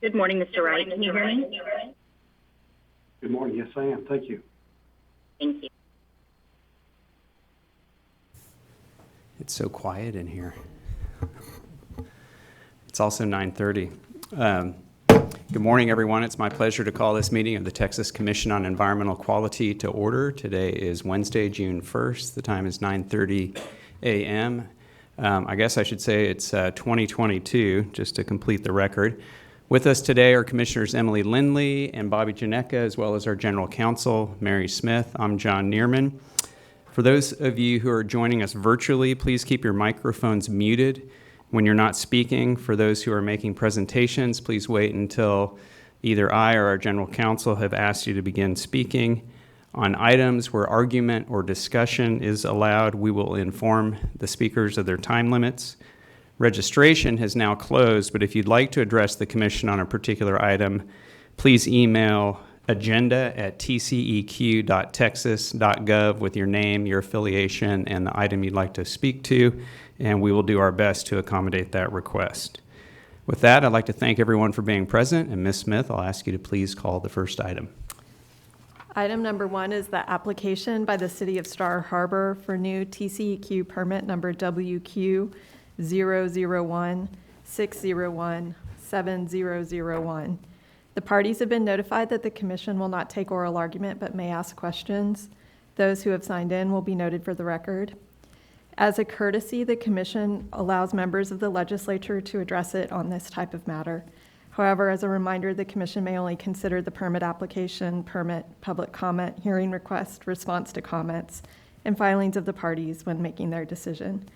Good morning, Mr. Wright. Can you hear me? Good morning. Yes, I am. Thank you. Thank you. It's so quiet in here. It's also 9:30. Good morning, everyone. It's my pleasure to call this meeting of the Texas Commission on Environmental Quality to order. Today is Wednesday, June 1st. The time is 9:30 a.m. I guess I should say it's 2022, just to complete the record. With us today are Commissioners Emily Lindley and Bobby Janecka, as well as our General Counsel, Mary Smith. I'm John Neerman. For those of you who are joining us virtually, please keep your microphones muted when you're not speaking. For those who are making presentations, please wait until either I or our General Counsel have asked you to begin speaking. On items where argument or discussion is allowed, we will inform the speakers of their time limits. Registration has now closed, but if you'd like to address the Commission on a particular item, please email agenda@tceq.texas.gov with your name, your affiliation, and the item you'd like to speak to, and we will do our best to accommodate that request. With that, I'd like to thank everyone for being present, and Ms. Smith, I'll ask you to please call the first item. Item number 1 is the application by the City of Star Harbor for new TCEQ permit number WQ 001-601-7001. The parties have been notified that the Commission will not take oral argument but may ask questions. Those who have signed in will be noted for the record. As a courtesy, the Commission allows members of the legislature to address it on this type of matter. However, as a reminder, the Commission may only consider the permit application, permit, public comment, hearing request, response to comments, and filings of the parties when making their decision.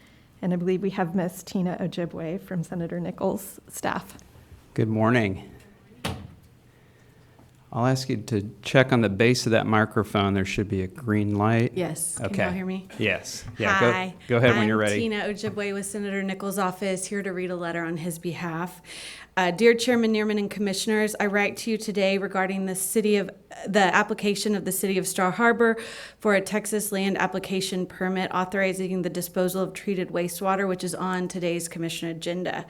And I believe we have Ms. Tina Ojibwe from Senator Nichols' staff. Good morning. I'll ask you to check on the base of that microphone. There should be a green light. Yes. Okay. Can you all hear me? Yes. Yeah. Hi. Go ahead when you're ready. I'm Tina Ojibwe with Senator Nichols' office, here to read a letter on his behalf. Dear Chairman Neerman and Commissioners, I write to you today regarding the application of the City of Star Harbor for a Texas land application permit authorizing the disposal of treated wastewater, which is on today's Commission agenda.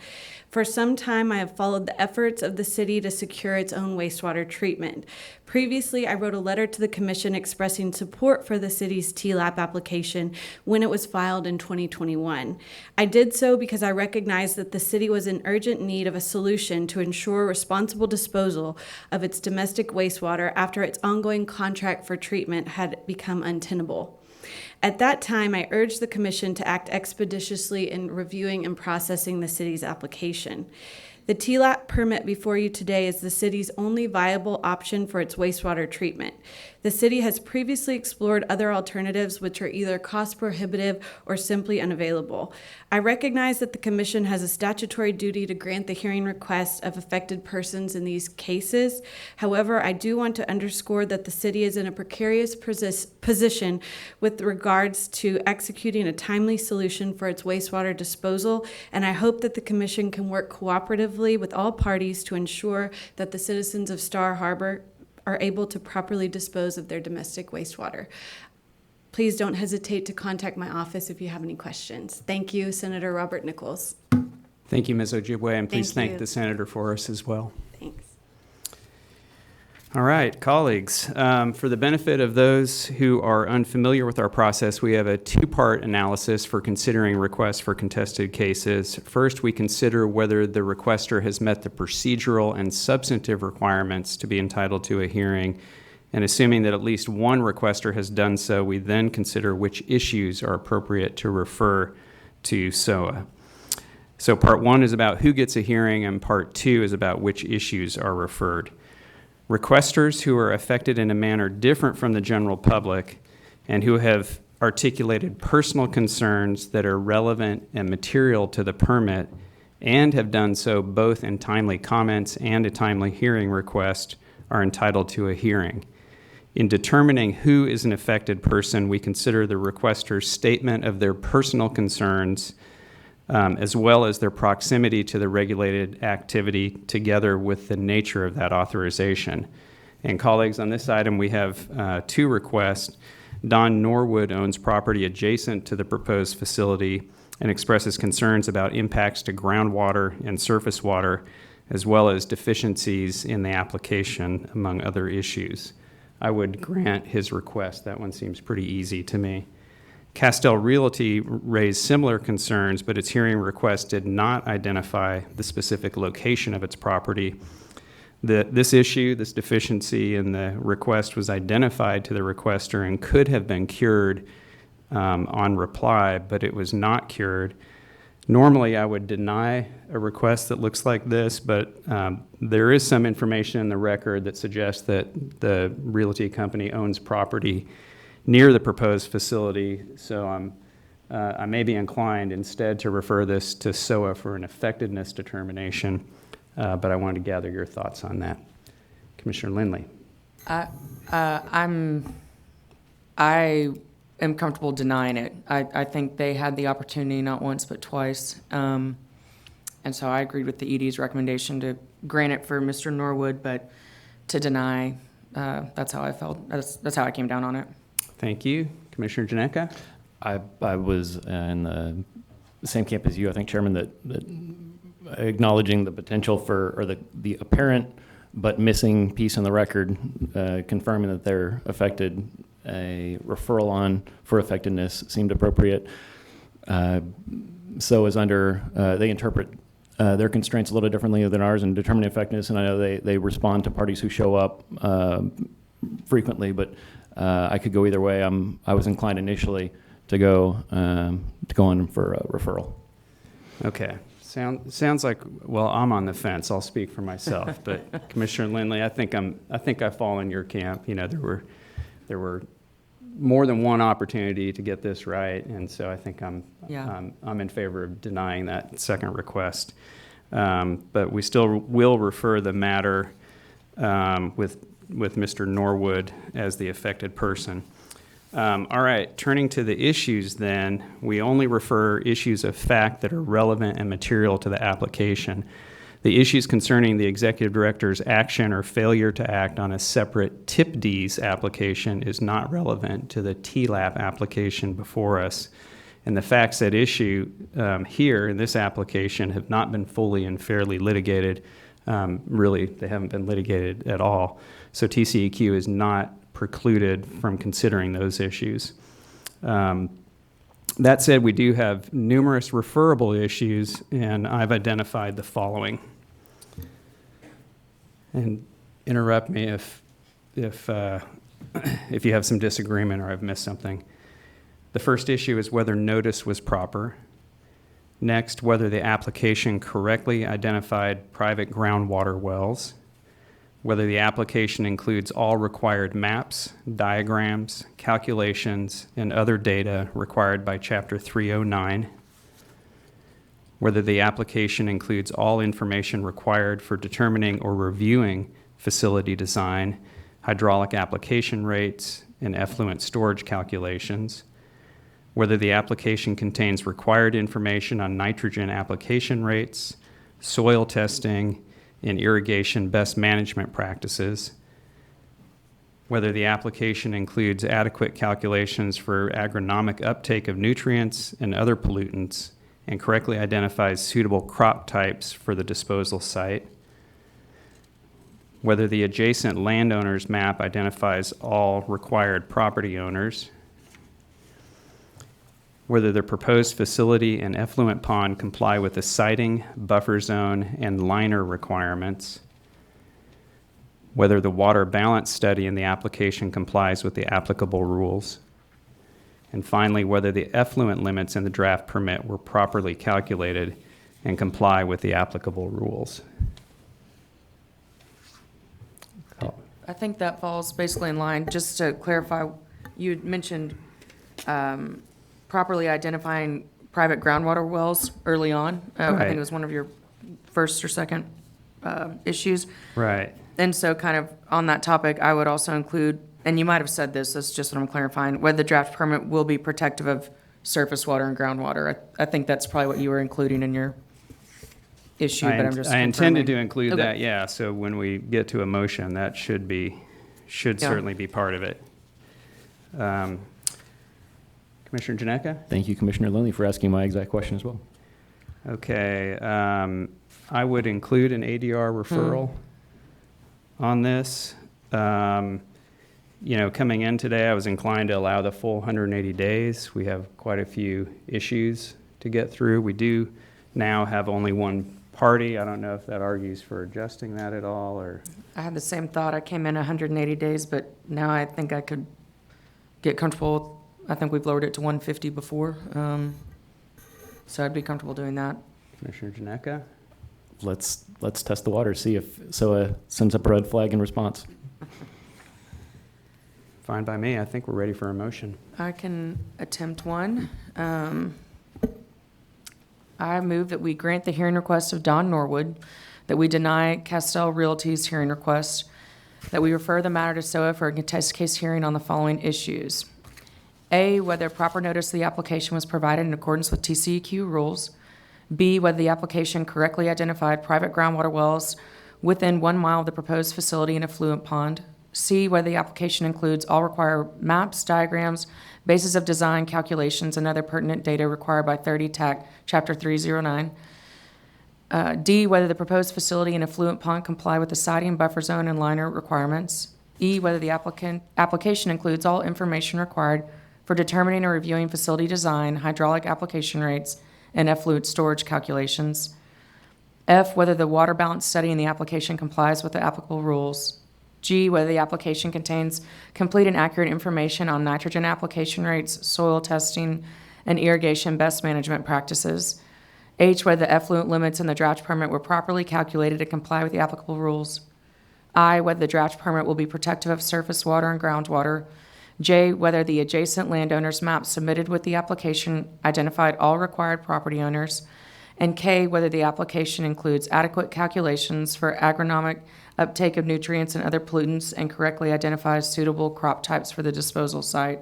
For some time, I have followed the efforts of the city to secure its own wastewater treatment. Previously, I wrote a letter to the Commission expressing support for the city's TLAP application when it was filed in 2021. I did so because I recognized that the city was in urgent need of a solution to ensure responsible disposal of its domestic wastewater after its ongoing contract for treatment had become untenable. At that time, I urged the Commission to act expeditiously in reviewing and processing the city's application. The TLAP permit before you today is the city's only viable option for its wastewater treatment. The city has previously explored other alternatives which are either cost prohibitive or simply unavailable. I recognize that the Commission has a statutory duty to grant the hearing requests of affected persons in these cases. However, I do want to underscore that the city is in a precarious position with regards to executing a timely solution for its wastewater disposal, and I hope that the Commission can work cooperatively with all parties to ensure that the citizens of Star Harbor are able to properly dispose of their domestic wastewater. Please don't hesitate to contact my office if you have any questions. Thank you, Senator Robert Nichols. Thank you, Ms. Ojibwe, and please Thank thank you. the Senator for us as well. Thanks. All right, colleagues, for the benefit of those who are unfamiliar with our process, we have a two-part analysis for considering requests for contested cases. First, we consider whether the requester has met the procedural and substantive requirements to be entitled to a hearing, and assuming that at least one requester has done so, we then consider which issues are appropriate to refer to SOA. So part 1 is about who gets a hearing, and part 2 is about which issues are referred. Requesters who are affected in a manner different from the general public and who have articulated personal concerns that are relevant and material to the permit and have done so both in timely comments and a timely hearing request are entitled to a hearing. In determining who is an affected person, we consider the requester's statement of their personal concerns as well as their proximity to the regulated activity together with the nature of that authorization. And colleagues, on this item we have two requests. Don Norwood owns property adjacent to the proposed facility and expresses concerns about impacts to groundwater and surface water, as well as deficiencies in the application, among other issues. I would grant his request. That one seems pretty easy to me. Castell Realty raised similar concerns, but its hearing request did not identify the specific location of its property. This issue, this deficiency in the request, was identified to the requester and could have been cured on reply, but it was not cured. Normally, I would deny a request that looks like this, but there is some information in the record that suggests that the realty company owns property near the proposed facility, so I may be inclined instead to refer this to SOA for an effectiveness determination, but I wanted to gather your thoughts on that. Commissioner Lindley. I am comfortable denying it. I think they had the opportunity not once but twice, and so I agreed with the ED's recommendation to grant it for Mr. Norwood, but to deny, that's how I felt. That's how I came down on it. Thank you. Commissioner Janeka? I was in the same camp as you, I think, Chairman, that acknowledging the potential for, or the apparent but missing piece in the record, confirming that they're affected, a referral on for effectiveness seemed appropriate. So as under, they interpret their constraints a little differently than ours in determining effectiveness, and I know they respond to parties who show up frequently, but I could go either way. I was inclined initially to go on for a referral. Okay. Sounds like, well, I'm on the fence. I'll speak for myself, but Commissioner Lindley, I think I fall in your camp. You know, there were more than one opportunity to get this right, and so I think I'm in favor of denying that second request. But we still will refer the matter with Mr. Norwood as the affected person. All right, turning to the issues then, we only refer issues of fact that are relevant and material to the application. The issues concerning the executive director's action or failure to act on a separate TIP-Ds application is not relevant to the TLAP application before us. And the facts at issue here in this application have not been fully and fairly litigated. Really, they haven't been litigated at all. So TCEQ is not precluded from considering those issues. That said, we do have numerous referable issues, and I've identified the following. And interrupt me if you have some disagreement or I've missed something. The first issue is whether notice was proper. Next, whether the application correctly identified private groundwater wells. Whether the application includes all required maps, diagrams, calculations, and other data required by Chapter 309. Whether the application includes all information required for determining or reviewing facility design, hydraulic application rates, and effluent storage calculations. Whether the application contains required information on nitrogen application rates, soil testing, and irrigation best management practices. Whether the application includes adequate calculations for agronomic uptake of nutrients and other pollutants and correctly identifies suitable crop types for the disposal site. Whether the adjacent landowners map identifies all required property owners. Whether the proposed facility and effluent pond comply with the siting, buffer zone, and liner requirements. Whether the water balance study in the application complies with the applicable rules. And finally, whether the effluent limits in the draft permit were properly calculated and comply with the applicable rules. I think that falls basically in line. Just to clarify, you had mentioned properly identifying private groundwater wells early on. I Right. think it was one of your first or second issues. Right. And so kind of on that topic, I would also include, and you might have said this, that's just what I'm clarifying, whether the draft permit will be protective of surface water and groundwater. I think that's probably what you were including in your issue, but I'm just I intended to confirming. include Okay. that, yeah. So when we get to a motion, that should Yeah. certainly be part of it. Commissioner Janeka? Thank you, Commissioner Lindley, for asking my exact question as well. Okay, I would include an ADR referral on this. Coming in today, I was inclined to allow the full 180 days. We have quite a few issues to get through. We do now have only one party. I don't know if that argues for adjusting that at all, or... I had the same thought. I came in 180 days, but now I think I could get comfortable. I think we've lowered it to 150 before. So I'd be comfortable doing that. Commissioner Janeka? Let's test the water, see if SOA sends up a red flag in response. Fine by me. I think we're ready for a motion. I can attempt one. I move that we grant the hearing request of Don Norwood, that we deny Castell Realty's hearing request, that we refer the matter to SOA for a contested case hearing on the following issues. A, whether proper notice of the application was provided in accordance with TCEQ rules. B, whether the application correctly identified private groundwater wells within 1 mile of the proposed facility and effluent pond. C, whether the application includes all required maps, diagrams, basis of design, calculations, and other pertinent data required by 30 TAC Chapter 309. D, whether the proposed facility and effluent pond comply with the siting, buffer zone, and liner requirements. E, whether the application includes all information required for determining and reviewing facility design, hydraulic application rates, and effluent storage calculations. F, whether the water balance study in the application complies with the applicable rules. G, whether the application contains complete and accurate information on nitrogen application rates, soil testing, and irrigation best management practices. H, whether the effluent limits in the draft permit were properly calculated to comply with the applicable rules. I, whether the draft permit will be protective of surface water and groundwater. J, whether the adjacent landowner's map submitted with the application identified all required property owners. And K, whether the application includes adequate calculations for agronomic uptake of nutrients and other pollutants and correctly identifies suitable crop types for the disposal site.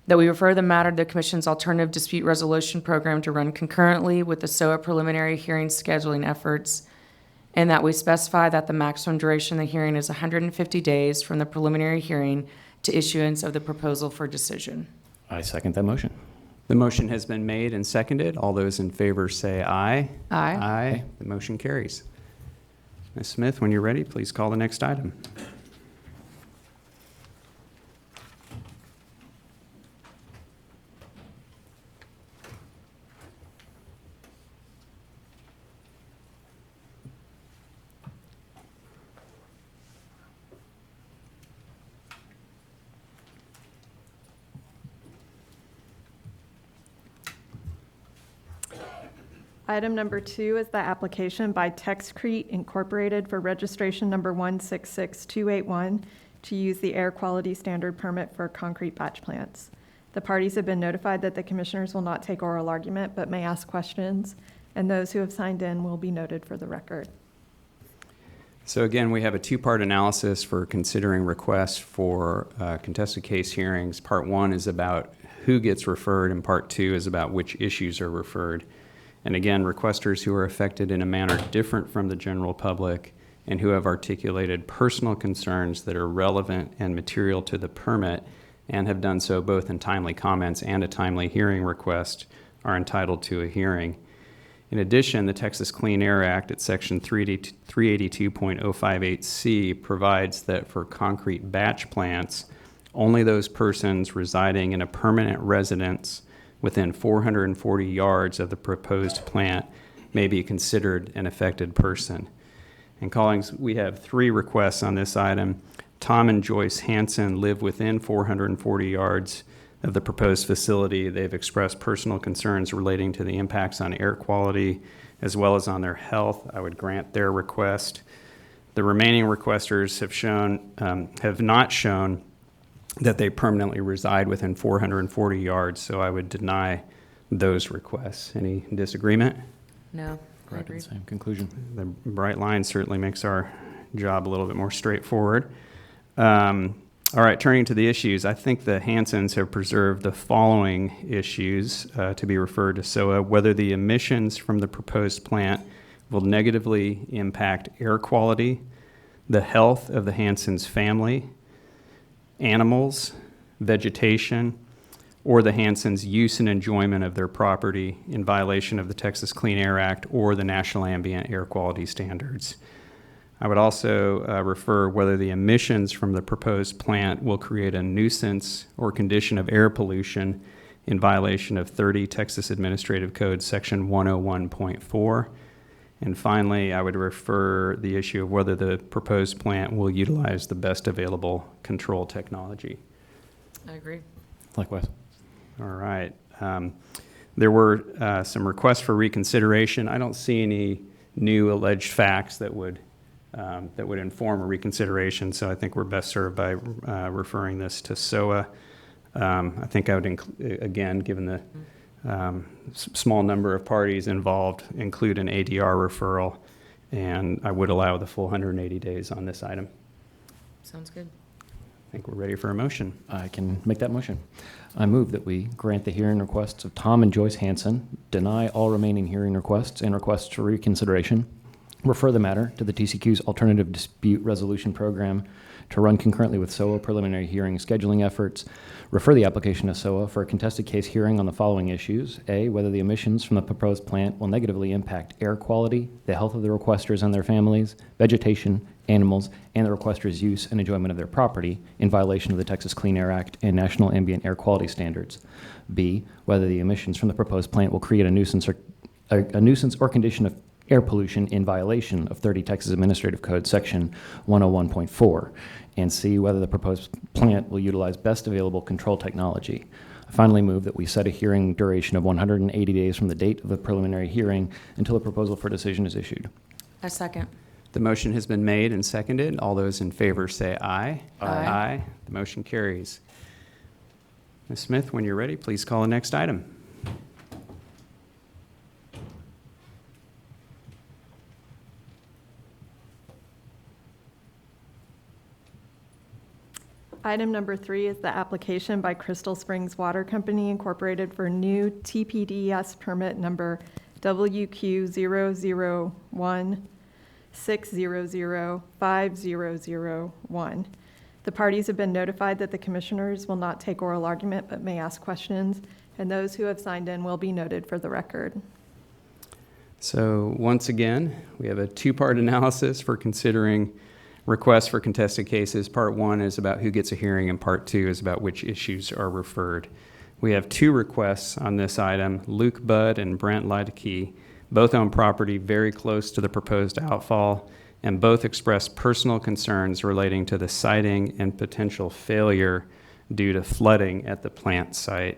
That we refer the matter to the Commission's Alternative Dispute Resolution Program to run concurrently with the SOA preliminary hearing scheduling efforts, and that we specify that the maximum duration of the hearing is 150 days from the preliminary hearing to issuance of the proposal for decision. I second that motion. The motion has been made and seconded. All those in favor say aye. Aye. Aye. The motion carries. Ms. Smith, when you're ready, please call the next item. Item number 2 is the application by Texcrete Incorporated for registration number 166281 to use the air quality standard permit for concrete batch plants. The parties have been notified that the commissioners will not take oral argument but may ask questions, and those who have signed in will be noted for the record. So again, we have a two-part analysis for considering requests for contested case hearings. Part 1 is about who gets referred, and Part 2 is about which issues are referred. And again, requesters who are affected in a manner different from the general public and who have articulated personal concerns that are relevant and material to the permit and have done so both in timely comments and a timely hearing request are entitled to a hearing. In addition, the Texas Clean Air Act at Section 382.058C provides that for concrete batch plants, only those persons residing in a permanent residence within 440 yards of the proposed plant may be considered an affected person. And colleagues, we have 3 requests on this item. Tom and Joyce Hansen live within 440 yards of the proposed facility. They've expressed personal concerns relating to the impacts on air quality as well as on their health. I would grant their request. The remaining requesters have not shown that they permanently reside within 440 yards, so I would deny those requests. Any disagreement? No, I Correct, agree. same conclusion. The bright line certainly makes our job a little bit more straightforward. All right, turning to the issues, I think the Hansens have preserved the following issues to be referred to SOA: whether the emissions from the proposed plant will negatively impact air quality, the health of the Hansens family, animals, vegetation, or the Hansons' use and enjoyment of their property in violation of the Texas Clean Air Act or the National Ambient Air Quality Standards. I would also refer whether the emissions from the proposed plant will create a nuisance or condition of air pollution in violation of 30 Texas Administrative Code Section 101.4. And finally, I would refer the issue of whether the proposed plant will utilize the best available control technology. I agree. Likewise. All right. There were some requests for reconsideration. I don't see any new alleged facts that would inform a reconsideration, so I think we're best served by referring this to SOA. I think I would, again, given the small number of parties involved, include an ADR referral, and I would allow the full 180 days on this item. Sounds good. I think we're ready for a motion. I can make that motion. I move that we grant the hearing requests of Tom and Joyce Hanson, deny all remaining hearing requests and requests for reconsideration, refer the matter to the TCQ's Alternative Dispute Resolution Program to run concurrently with SOA preliminary hearing scheduling efforts, refer the application to SOA for a contested case hearing on the following issues. A, whether the emissions from the proposed plant will negatively impact air quality, the health of the requesters and their families, vegetation, animals, and the requesters' use and enjoyment of their property in violation of the Texas Clean Air Act and National Ambient Air Quality Standards. B, whether the emissions from the proposed plant will create a nuisance or condition of air pollution in violation of 30 Texas Administrative Code Section 101.4, and C, whether the proposed plant will utilize best available control technology. I finally move that we set a hearing duration of 180 days from the date of the preliminary hearing until a proposal for decision is issued. A second. The motion has been made and seconded. All those in favor say aye. Aye. Aye. The motion carries. Ms. Smith, when you're ready, please call the next item. Item number 3 is the application by Crystal Springs Water Company Incorporated for new TPDES permit number WQ00160050001. The parties have been notified that the commissioners will not take oral argument but may ask questions, and those who have signed in will be noted for the record. So once again, we have a two-part analysis for considering requests for contested cases. Part 1 is about who gets a hearing, and Part 2 is about which issues are referred. We have 2 requests on this item. Luke Budd and Brent Lideke both own property very close to the proposed outfall, and both express personal concerns relating to the siting and potential failure due to flooding at the plant site.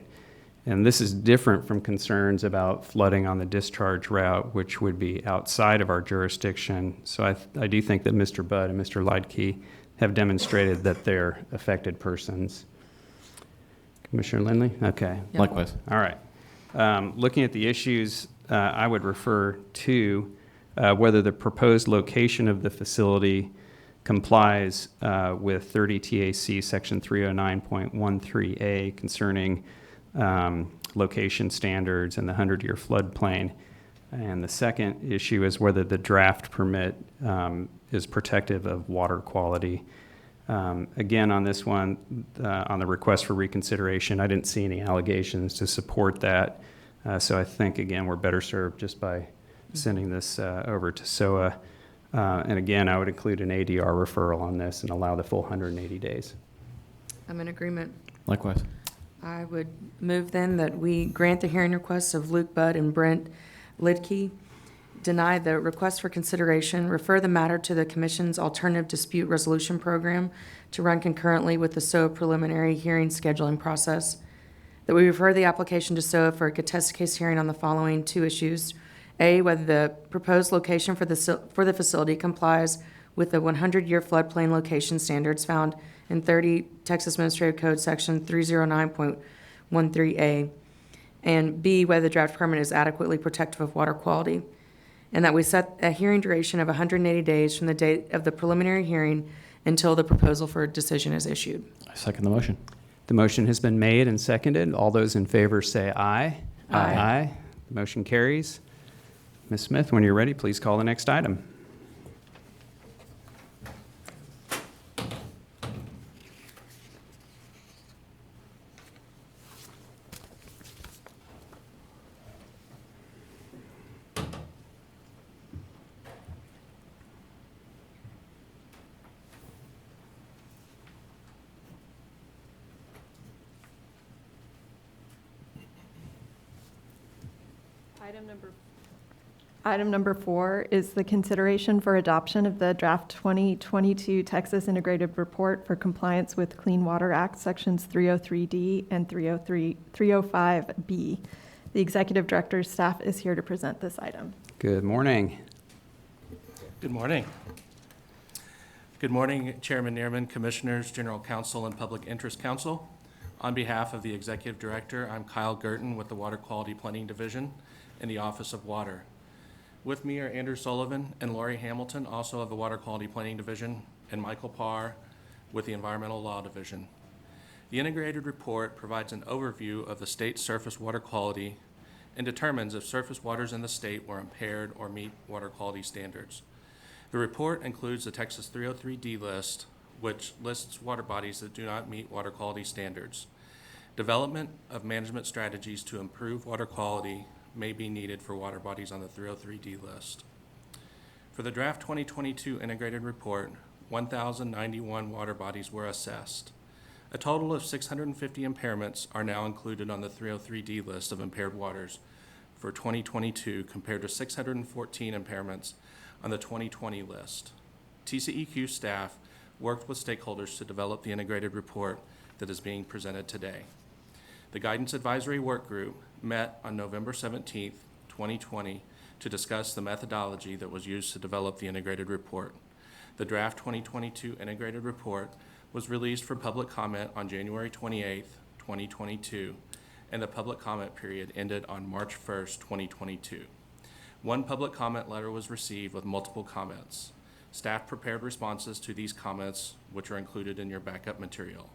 And this is different from concerns about flooding on the discharge route, which would be outside of our jurisdiction. So I do think that Mr. Budd and Mr. Lideke have demonstrated that they're affected persons. Commissioner Lindley? Okay. Yep. Likewise. All right. Looking at the issues, I would refer to whether the proposed location of the facility complies with 30 TAC Section 309.13A concerning location standards and the 100-year floodplain. And the second issue is whether the draft permit is protective of water quality. Again, on this one, on the request for reconsideration, I didn't see any allegations to support that. So I think, again, we're better served just by sending this over to SOA. And again, I would include an ADR referral on this and allow the full 180 days. I'm in agreement. Likewise. I would move then that we grant the hearing requests of Luke Budd and Brent Lidke, deny the request for consideration, refer the matter to the Commission's Alternative Dispute Resolution Program to run concurrently with the SOA preliminary hearing scheduling process, that we refer the application to SOA for a contested case hearing on the following 2 issues. A, whether the proposed location for the facility complies with the 100-year floodplain location standards found in 30 Texas Administrative Code Section 309.13A, and B, whether the draft permit is adequately protective of water quality, and that we set a hearing duration of 180 days from the date of the preliminary hearing until the proposal for a decision is issued. I second the motion. The motion has been made and seconded. All those in favor say aye. Aye. Aye. The motion carries. Ms. Smith, when you're ready, please call the next item. Item number 4 is the consideration for adoption of the draft 2022 Texas Integrated Report for compliance with Clean Water Act, Sections 303D and 305B. The Executive Director's staff is here to present this item. Good morning. Good morning. Good morning, Chairman Neerman, Commissioners, General Counsel, and Public Interest Counsel. On behalf of the Executive Director, I'm Kyle Gerton with the Water Quality Planning Division in the Office of Water. With me are Andrew Sullivan and Lori Hamilton, also of the Water Quality Planning Division, and Michael Parr with the Environmental Law Division. The integrated report provides an overview of the state's surface water quality and determines if surface waters in the state were impaired or meet water quality standards. The report includes the Texas 303D list, which lists water bodies that do not meet water quality standards. Development of management strategies to improve water quality may be needed for water bodies on the 303D list. For the draft 2022 integrated report, 1,091 water bodies were assessed. A total of 650 impairments are now included on the 303D list of impaired waters for 2022 compared to 614 impairments on the 2020 list. TCEQ staff worked with stakeholders to develop the integrated report that is being presented today. The Guidance Advisory Work Group met on November 17th, 2020 to discuss the methodology that was used to develop the integrated report. The draft 2022 integrated report was released for public comment on January 28th, 2022, and the public comment period ended on March 1st, 2022. One public comment letter was received with multiple comments. Staff prepared responses to these comments, which are included in your backup material.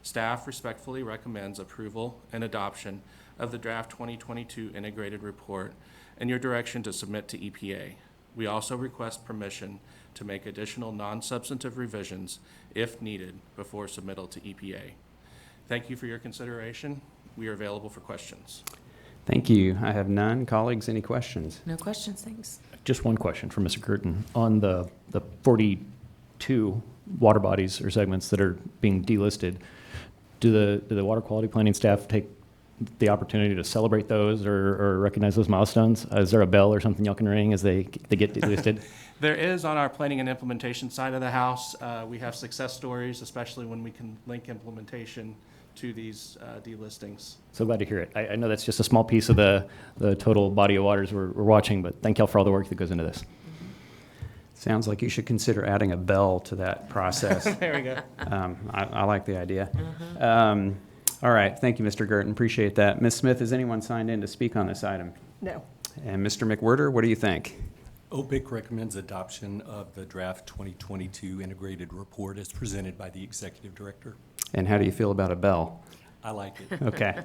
Staff respectfully recommends approval and adoption of the draft 2022 integrated report and your direction to submit to EPA. We also request permission to make additional non-substantive revisions if needed before submittal to EPA. Thank you for your consideration. We are available for questions. Thank you. I have none. Colleagues, any questions? No questions, thanks. Just one question for Mr. Curtin. On the 42 water bodies or segments that are being delisted, do the water quality planning staff take the opportunity to celebrate those or recognize those milestones? Is there a bell or something y'all can ring as they get delisted? There is on our planning and implementation side of the house. We have success stories, especially when we can link implementation to these delistings. So glad to hear it. I know that's just a small piece of the total body of waters we're watching, but thank y'all for all the work that goes into this. Sounds like you should consider adding a bell to that process. There we go. I like the idea. All right. Thank you, Mr. Gerton. Appreciate that. Ms. Smith, has anyone signed in to speak on this item? No. And Mr. McWhirter, what do you think? OPIC recommends adoption of the draft 2022 integrated report as presented by the Executive Director. And how do you feel about a bell? I like it. Okay.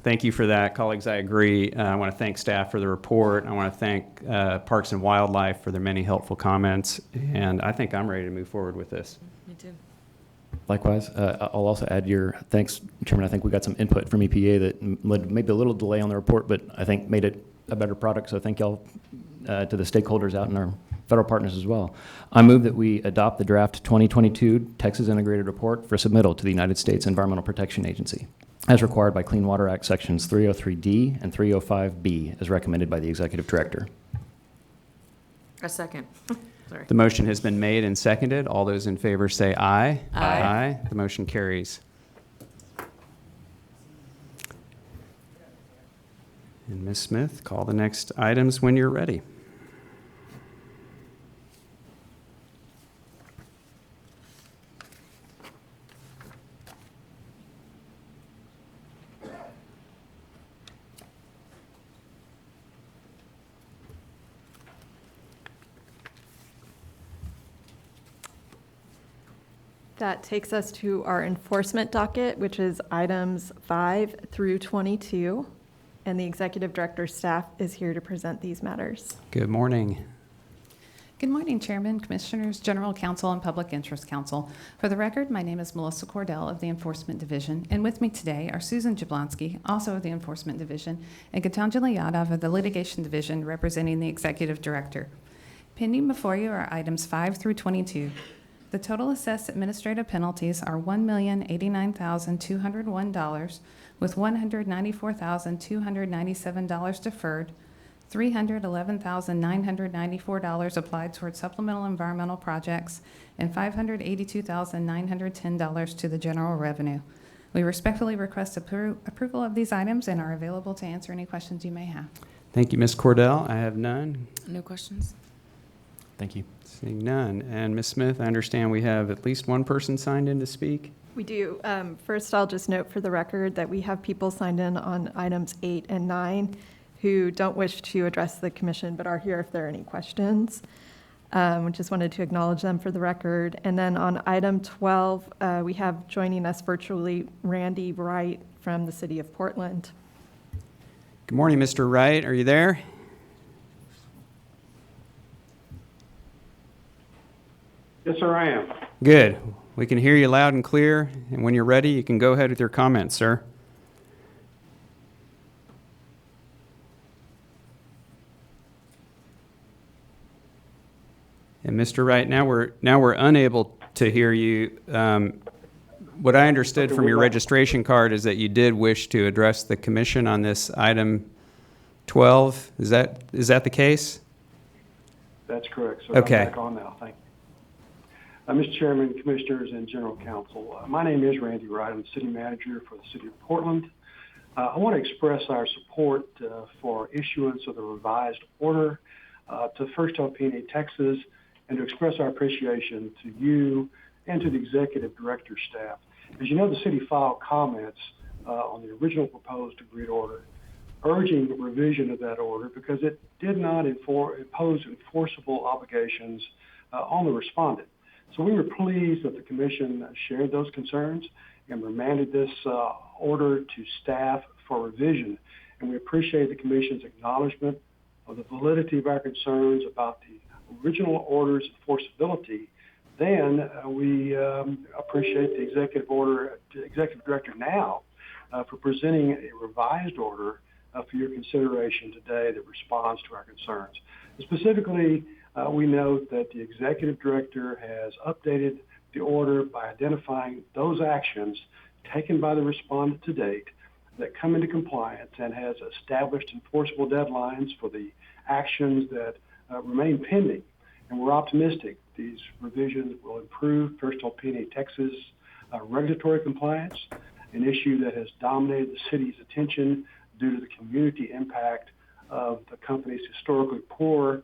Thank you for that. Colleagues, I agree. I want to thank staff for the report. I want to thank Parks and Wildlife for their many helpful comments. And I think I'm ready to move forward with this. Me too. Likewise, I'll also add your thanks, Chairman. I think we got some input from EPA that led maybe a little delay on the report, but I think made it a better product. So thank y'all to the stakeholders out in our federal partners as well. I move that we adopt the draft 2022 Texas Integrated Report for submittal to the United States Environmental Protection Agency, as required by Clean Water Act Sections 303D and 305B, as recommended by the Executive Director. A second. Sorry. The motion has been made and seconded. All those in favor say aye. Aye. Aye. The motion carries. And Ms. Smith, call the next items when you're ready. That takes us to our enforcement docket, which is items 5 through 22. And the Executive Director's staff is here to present these matters. Good morning. Good morning, Chairman, Commissioners, General Counsel, and Public Interest Counsel. For the record, my name is Melissa Cordell of the Enforcement Division, and with me today are Susan Jablonski, also of the Enforcement Division, and Gitanjali Yadav of the Litigation Division, representing the Executive Director. Pending before you are items 5 through 22. The total assessed administrative penalties are $1,089,201, with $194,297 deferred, $311,994 applied toward supplemental environmental projects, and $582,910 to the general revenue. We respectfully request approval of these items and are available to answer any questions you may have. Thank you, Ms. Cordell. I have none. No questions? Thank you. Seeing none. And Ms. Smith, I understand we have at least one person signed in to speak. We do. First, I'll just note for the record that we have people signed in on items 8 and 9 who don't wish to address the commission but are here if there are any questions. We just wanted to acknowledge them for the record. And then on item 12, we have joining us virtually Randy Wright from the City of Portland. Good morning, Mr. Wright. Are you there? Yes, sir, I am. Good. We can hear you loud and clear. And when you're ready, you can go ahead with your comments, sir. And Mr. Wright, now we're unable to hear you. What I understood from your registration card is that you did wish to address the commission on this item 12. Is that the case? That's correct, sir. Okay. I'm back on now. Thank you. Mr. Chairman, Commissioners, and General Counsel, my name is Randy Wright. I'm the City Manager for the City of Portland. I want to express our support for issuance of the revised order to First Alpine, Texas, and to express our appreciation to you and to the Executive Director staff. As you know, the City filed comments on the original proposed agreed order, urging revision of that order because it did not impose enforceable obligations on the respondent. So we were pleased that the Commission shared those concerns and remanded this order to staff for revision. And we appreciate the Commission's acknowledgement of the validity of our concerns about the original order's enforceability. Then we appreciate the Executive Director now for presenting a revised order for your consideration today that responds to our concerns. And specifically, we note that the Executive Director has updated the order by identifying those actions taken by the respondent to date that come into compliance and has established enforceable deadlines for the actions that remain pending. And we're optimistic these revisions will improve First Alpine, Texas regulatory compliance, an issue that has dominated the city's attention due to the community impact of the company's historically poor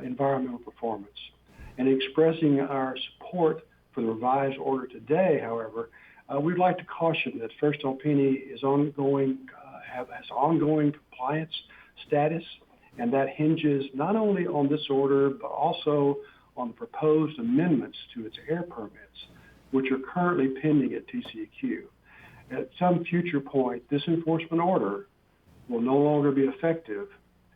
environmental performance. In expressing our support for the revised order today, however, we'd like to caution that First Alpine has ongoing compliance status, and that hinges not only on this order, but also on the proposed amendments to its air permits, which are currently pending at TCEQ. At some future point, this enforcement order will no longer be effective,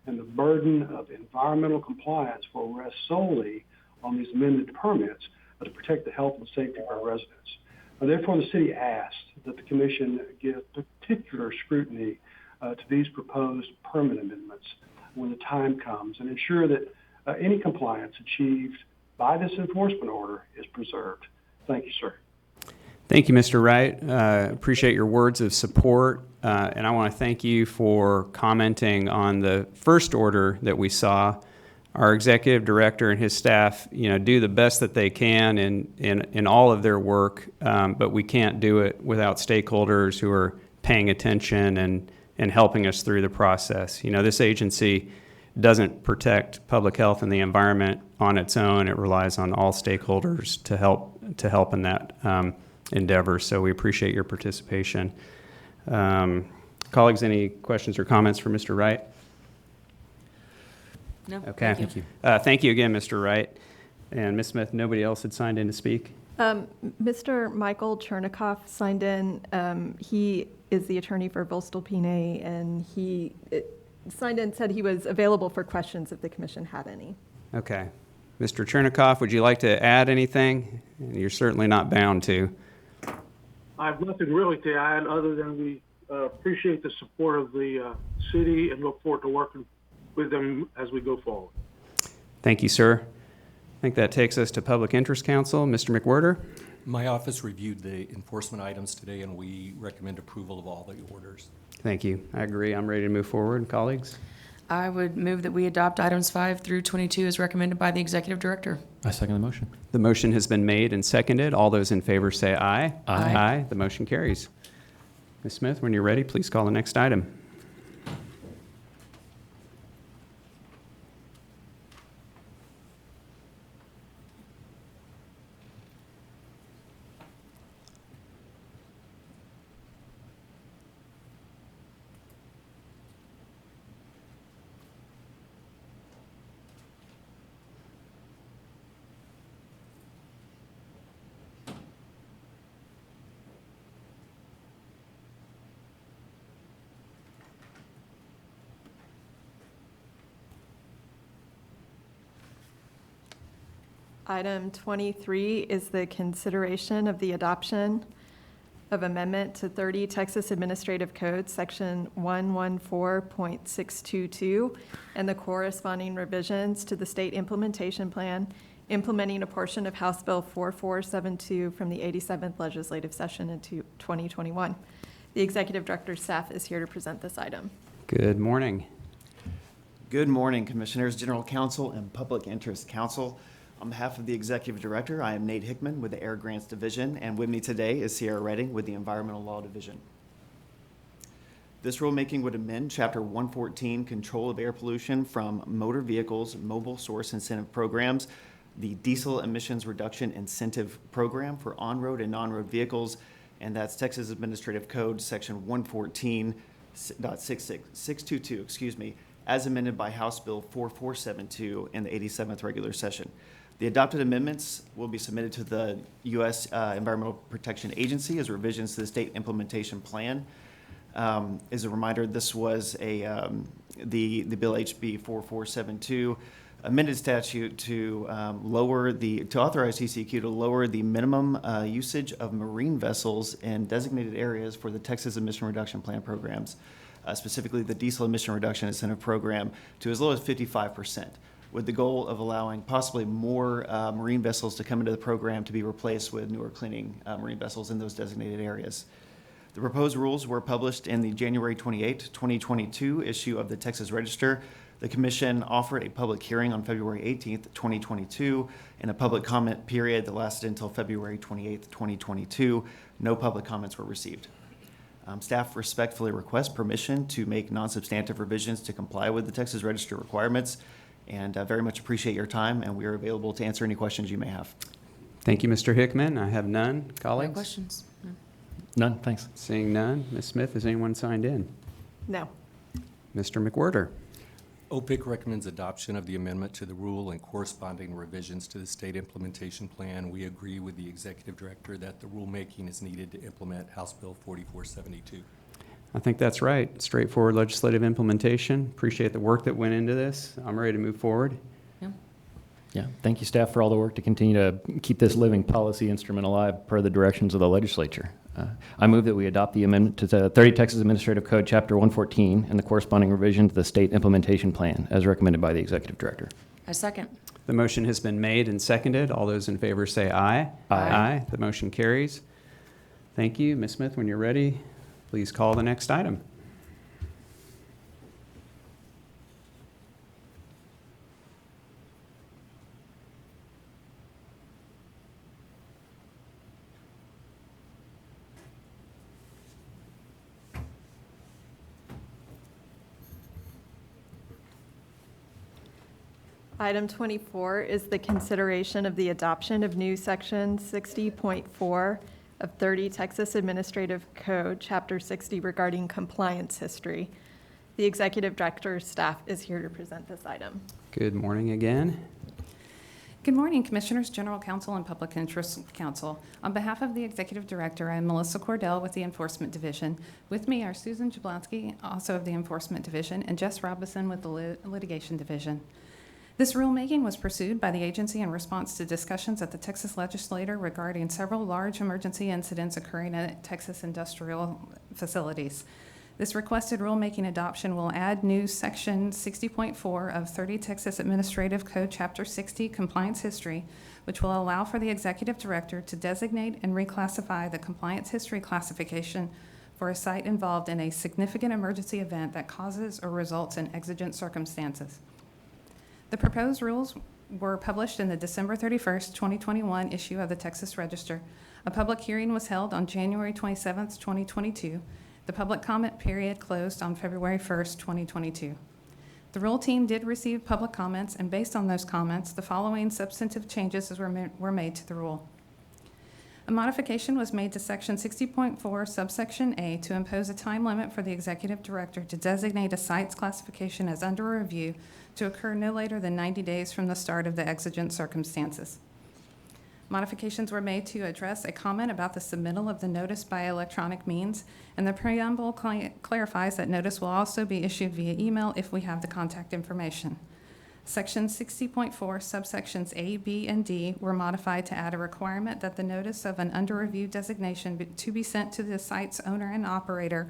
and the burden of environmental compliance will rest solely on these amended permits to protect the health and safety of our residents. Therefore, the city asks that the Commission give particular scrutiny to these proposed permit amendments when the time comes and ensure that any compliance achieved by this enforcement order is preserved. Thank you, sir. Thank you, Mr. Wright. Appreciate your words of support. And I want to thank you for commenting on the first order that we saw. Our executive director and his staff, do the best that they can in all of their work, but we can't do it without stakeholders who are paying attention and helping us through the process. This agency doesn't protect public health and the environment on its own. It relies on all stakeholders to help in that endeavor. So we appreciate your participation. Colleagues, any questions or comments for Mr. Wright? No. Okay. Thank you. Thank you again, Mr. Wright. And Ms. Smith, nobody else had signed in to speak? Mr. Michael Chernikoff signed in. He is the attorney for Voestalpine, and he signed in, said he was available for questions if the commission had any. Okay. Mr. Chernikoff, would you like to add anything? You're certainly not bound to. I have nothing really to add other than we appreciate the support of the city and look forward to working with them as we go forward. Thank you, sir. I think that takes us to Public Interest Counsel. Mr. McWhirter. My office reviewed the enforcement items today, and we recommend approval of all the orders. Thank you. I agree. I'm ready to move forward. Colleagues? I would move that we adopt items 5 through 22 as recommended by the executive director. I second the motion. The motion has been made and seconded. All those in favor say aye. Aye. Aye. The motion carries. Ms. Smith, when you're ready, please call the next item. Item 23 is the consideration of the adoption of amendment to 30 Texas Administrative Code, Section 114.622, and the corresponding revisions to the state implementation plan, implementing a portion of House Bill 4472 from the 87th legislative session in 2021. The executive director's staff is here to present this item. Good morning. Good morning, Commissioners, General Counsel, and Public Interest Counsel. On behalf of the Executive Director, I am Nate Hickman with the Air Grants Division, and with me today is Sierra Redding with the Environmental Law Division. This rulemaking would amend Chapter 114, Control of Air Pollution from Motor Vehicles Mobile Source Incentive Programs, the Diesel Emissions Reduction Incentive Program for on-road and non-road vehicles, and that's Texas Administrative Code, Section 114.622, as amended by House Bill 4472 in the 87th regular session. The adopted amendments will be submitted to the U.S. Environmental Protection Agency as revisions to the state implementation plan. As a reminder, this was the Bill HB 4472 amended statute to authorize TCEQ to lower the minimum usage of marine vessels in designated areas for the Texas Emission Reduction Plan programs, specifically the Diesel Emission Reduction Incentive Program, to as low as 55%. With the goal of allowing possibly more marine vessels to come into the program to be replaced with newer cleaning marine vessels in those designated areas. The proposed rules were published in the January 28, 2022 issue of the Texas Register. The Commission offered a public hearing on February 18, 2022, and a public comment period that lasted until February 28, 2022. No public comments were received. Staff respectfully request permission to make non-substantive revisions to comply with the Texas Register requirements, and very much appreciate your time, and we are available to answer any questions you may have. Thank you, Mr. Hickman. I have none. No Colleagues? questions? No. None, thanks. Seeing none. Ms. Smith, has anyone signed in? No. Mr. McWhirter? OPIC recommends adoption of the amendment to the rule and corresponding revisions to the state implementation plan. We agree with the executive director that the rulemaking is needed to implement House Bill 4472. I think that's right. Straightforward legislative implementation. Appreciate the work that went into this. I'm ready to move forward. Yeah, thank you, staff, for all the work to continue to keep this living policy instrument alive per the directions of the legislature. I move that we adopt the amendment to the 30 Texas Administrative Code, Chapter 114, and the corresponding revision to the state implementation plan, as recommended by the executive director. I second. The motion has been made and seconded. All those in favor say aye. Aye. The motion carries. Thank you. Ms. Smith, when you're ready, please call the next item. Item 24 is the consideration of the adoption of new Section 60.4 of 30 Texas Administrative Code, Chapter 60, regarding compliance history. The executive director's staff is here to present this item. Good morning again. Good morning, Commissioners, General Counsel, and Public Interest Counsel. On behalf of the Executive Director, I'm Melissa Cordell with the Enforcement Division. With me are Susan Jablonski, also of the Enforcement Division, and Jess Robinson with the Litigation Division. This rulemaking was pursued by the agency in response to discussions at the Texas Legislature regarding several large emergency incidents occurring at Texas industrial facilities. This requested rulemaking adoption will add new Section 60.4 of 30 Texas Administrative Code, Chapter 60, Compliance History, which will allow for the executive director to designate and reclassify the compliance history classification for a site involved in a significant emergency event that causes or results in exigent circumstances. The proposed rules were published in the December 31st, 2021 issue of the Texas Register. A public hearing was held on January 27th, 2022. The public comment period closed on February 1st, 2022. The rule team did receive public comments, and based on those comments, the following substantive changes were made to the rule. A modification was made to Section 60.4, subsection A, to impose a time limit for the executive director to designate a site's classification as under review to occur no later than 90 days from the start of the exigent circumstances. Modifications were made to address a comment about the submittal of the notice by electronic means, and the preamble clarifies that notice will also be issued via email if we have the contact information. Section 60.4, subsections A, B, and D were modified to add a requirement that the notice of an under review designation to be sent to the site's owner and operator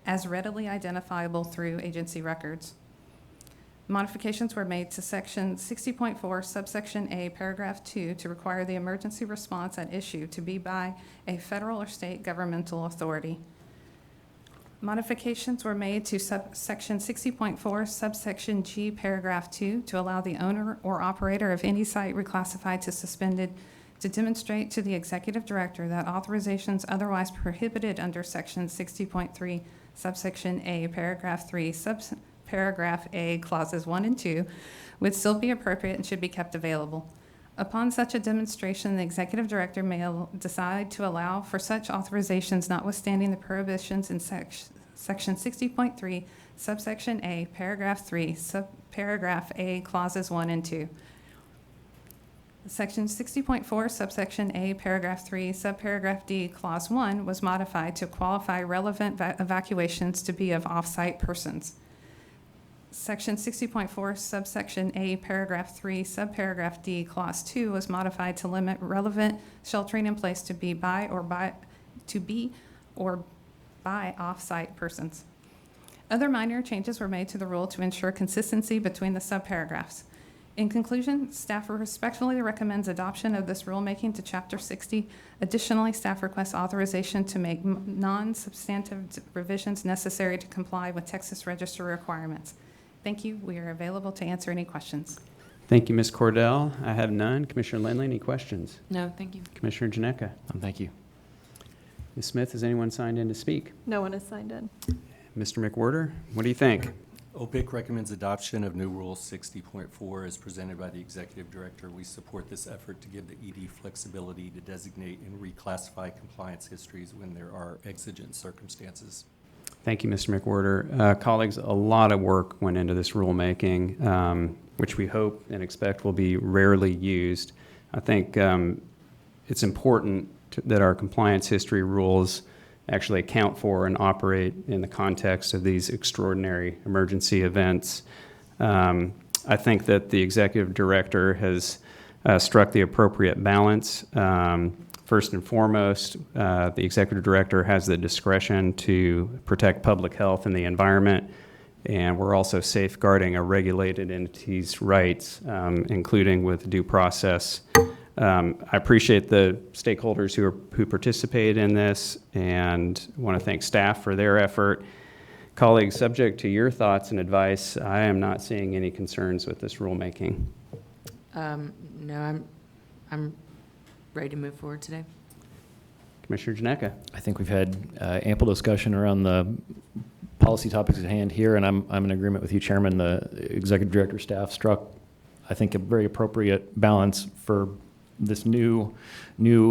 as readily identifiable through agency records. Modifications were made to Section 60.4, subsection A, paragraph 2, to require the emergency response at issue to be by a federal or state governmental authority. Modifications were made to Section 60.4, subsection G, paragraph 2, to allow the owner or operator of any site reclassified to suspended to demonstrate to the executive director that authorizations otherwise prohibited under Section 60.3, subsection A, paragraph 3, Paragraph A, clauses 1 and 2, would still be appropriate and should be kept available. Upon such a demonstration, the executive director may decide to allow for such authorizations notwithstanding the prohibitions in Section 60.3, subsection A, paragraph 3, subparagraph A, clauses 1 and 2. Section 60.4, subsection A, paragraph 3, subparagraph D, clause 1 was modified to qualify relevant evacuations to be of off-site persons. Section 60.4, subsection A, paragraph 3, subparagraph D, clause 2 was modified to limit relevant sheltering in place to be by off-site persons. Other minor changes were made to the rule to ensure consistency between the subparagraphs. In conclusion, staff respectfully recommends adoption of this rulemaking to Chapter 60. Additionally, staff requests authorization to make non-substantive revisions necessary to comply with Texas Register requirements. Thank you. We are available to answer any questions. Thank you, Ms. Cordell. I have none. Commissioner Lindley, any questions? No, thank you. Commissioner Janeka? Thank you. Ms. Smith, has anyone signed in to speak? No one has signed in. Mr. McWhorter, what do you think? OPIC recommends adoption of new Rule 60.4 as presented by the Executive Director. We support this effort to give the ED flexibility to designate and reclassify compliance histories when there are exigent circumstances. Thank you, Mr. McWhorter. Colleagues, a lot of work went into this rulemaking, which we hope and expect will be rarely used. I think it's important that our compliance history rules actually account for and operate in the context of these extraordinary emergency events. I think that the executive director has struck the appropriate balance. First and foremost, the executive director has the discretion to protect public health and the environment, and we're also safeguarding a regulated entity's rights, including with due process. I appreciate the stakeholders who participated in this, and want to thank staff for their effort. Colleagues, subject to your thoughts and advice, I am not seeing any concerns with this rulemaking. No, I'm ready to move forward today. Commissioner Janeka? I think we've had ample discussion around the policy topics at hand here, and I'm in agreement with you, Chairman. The executive director staff struck, I think, a very appropriate balance for this new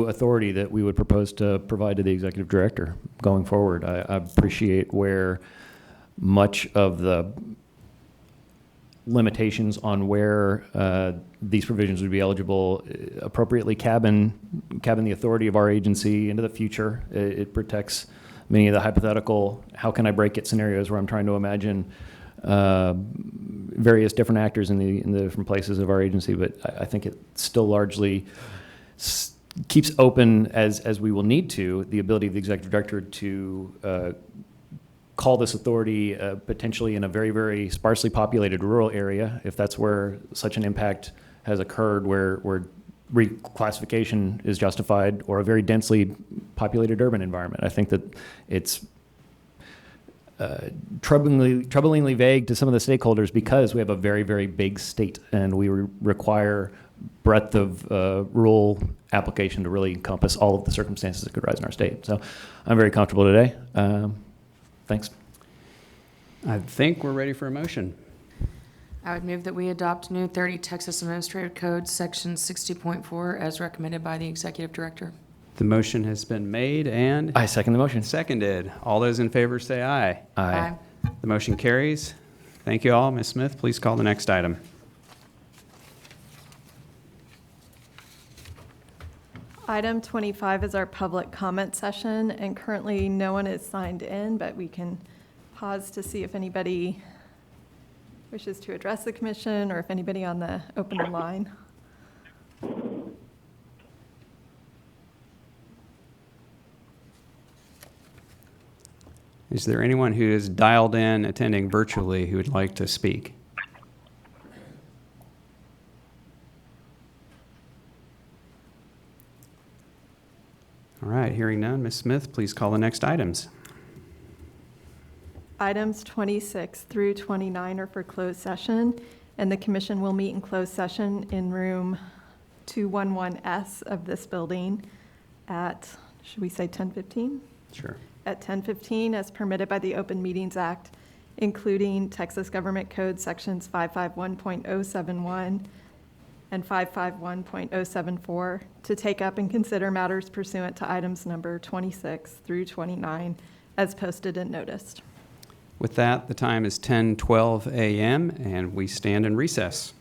authority that we would propose to provide to the executive director going forward. I appreciate where much of the limitations on where these provisions would be eligible appropriately cabin the authority of our agency into the future. It protects many of the hypothetical how can I break it scenarios where I'm trying to imagine various different actors in the different places of our agency, but I think it still largely keeps open, as we will need to, the ability of the executive director to call this authority potentially in a very, very sparsely populated rural area, if that's where such an impact has occurred, where reclassification is justified, or a very densely populated urban environment. I think that it's troublingly vague to some of the stakeholders because we have a very, very big state and we require breadth of rural application to really encompass all of the circumstances that could arise in our state. So I'm very comfortable today. Thanks. I think we're ready for a motion. I would move that we adopt new 30 Texas Administrative Code, Section 60.4, as recommended by the Executive Director. The motion has been made and I second the motion. seconded. All those in favor say aye. Aye. The motion carries. Thank you all. Ms. Smith, please call the next item. Item 25 is our public comment session, and currently no one is signed in, but we can pause to see if anybody wishes to address the commission or if anybody on the open line. Is there anyone who is dialed in attending virtually who would like to speak? All right, hearing none, Ms. Smith, please call the next items. Items 26 through 29 are for closed session, and the commission will meet in closed session in room 211S of this building at, should we say 10:15? Sure. At 10:15 as permitted by the Open Meetings Act, including Texas Government Code Sections 551.071 and 551.074, to take up and consider matters pursuant to items number 26 through 29 as posted and noticed. With that, the time is 10:12 a.m. and we stand in recess.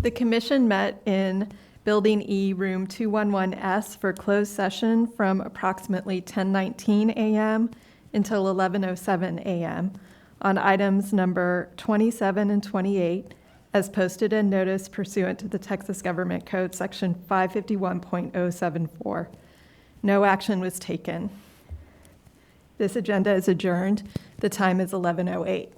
The commission met in Building E, Room 211S for closed session from approximately 10:19 a.m. until 11:07 a.m. on items number 27 and 28, as posted and noticed pursuant to the Texas Government Code, Section 551.074. No action was taken. This agenda is adjourned. The time is 11:08.